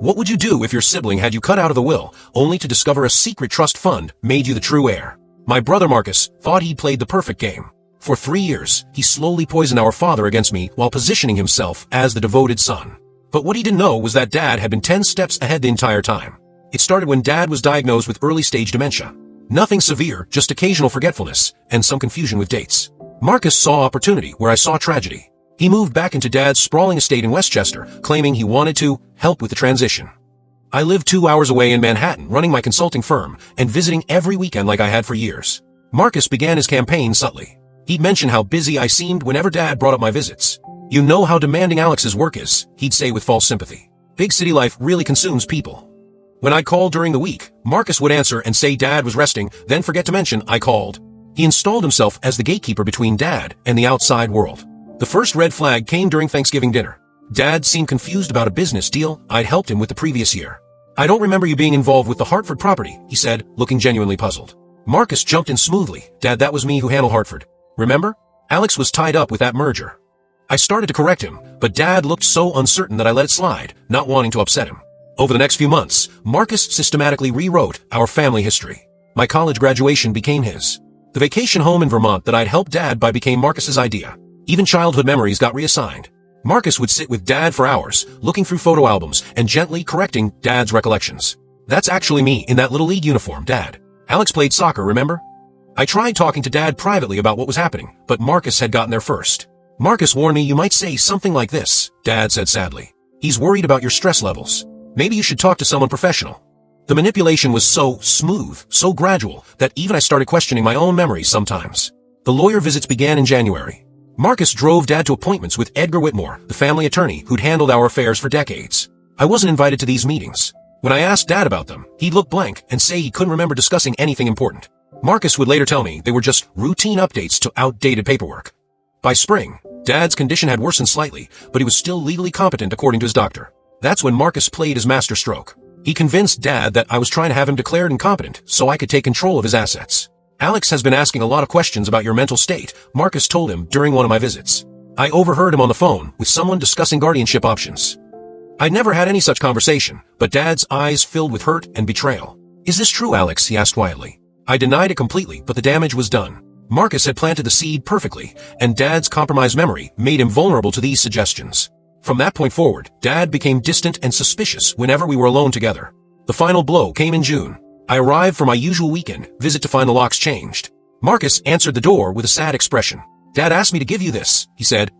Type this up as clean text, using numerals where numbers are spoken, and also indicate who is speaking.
Speaker 1: What would you do if your sibling had you cut out of the will, only to discover a secret trust fund made you the true heir? My brother Marcus thought he'd played the perfect game. For 3 years, he slowly poisoned our father against me while positioning himself as the devoted son. But what he didn't know was that Dad had been 10 steps ahead the entire time. It started when Dad was diagnosed with early-stage dementia. Nothing severe, just occasional forgetfulness, and some confusion with dates. Marcus saw opportunity where I saw tragedy. He moved back into Dad's sprawling estate in Westchester, claiming he wanted to help with the transition. I lived 2 hours away in Manhattan, running my consulting firm, and visiting every weekend like I had for years. Marcus began his campaign subtly. He'd mention how busy I seemed whenever Dad brought up my visits. "You know how demanding Alex's work is," he'd say with false sympathy. "Big city life really consumes people." When I'd call during the week, Marcus would answer and say Dad was resting, then forget to mention I called. He installed himself as the gatekeeper between Dad and the outside world. The first red flag came during Thanksgiving dinner. Dad seemed confused about a business deal I'd helped him with the previous year. "I don't remember you being involved with the Hartford property," he said, looking genuinely puzzled. Marcus jumped in smoothly. "Dad, that was me who handled Hartford. Remember? Alex was tied up with that merger." I started to correct him, but Dad looked so uncertain that I let it slide, not wanting to upset him. Over the next few months, Marcus systematically rewrote our family history. My college graduation became his. The vacation home in Vermont that I'd helped Dad buy became Marcus's idea. Even childhood memories got reassigned. Marcus would sit with Dad for hours, looking through photo albums and gently correcting Dad's recollections. "That's actually me in that little league uniform, Dad. Alex played soccer, remember?" I tried talking to Dad privately about what was happening, but Marcus had gotten there first. "Marcus warned me you might say something like this," Dad said sadly. "He's worried about your stress levels. Maybe you should talk to someone professional." The manipulation was so smooth, so gradual, that even I started questioning my own memories sometimes. The lawyer visits began in January. Marcus drove Dad to appointments with Edgar Whitmore, the family attorney who'd handled our affairs for decades. I wasn't invited to these meetings. When I asked Dad about them, he'd look blank and say he couldn't remember discussing anything important. Marcus would later tell me they were just routine updates to outdated paperwork. By spring, Dad's condition had worsened slightly, but he was still legally competent according to his doctor. That's when Marcus played his master stroke. He convinced Dad that I was trying to have him declared incompetent so I could take control of his assets. "Alex has been asking a lot of questions about your mental state," Marcus told him during one of my visits. I overheard him on the phone with someone discussing guardianship options. I'd never had any such conversation, but Dad's eyes filled with hurt and betrayal. "Is this true, Alex?" he asked quietly. I denied it completely, but the damage was done. Marcus had planted the seed perfectly, and Dad's compromised memory made him vulnerable to these suggestions. From that point forward, Dad became distant and suspicious whenever we were alone together. The final blow came in June. I arrived for my usual weekend visit to find the locks changed. Marcus answered the door with a sad expression. "Dad asked me to give you this," he said.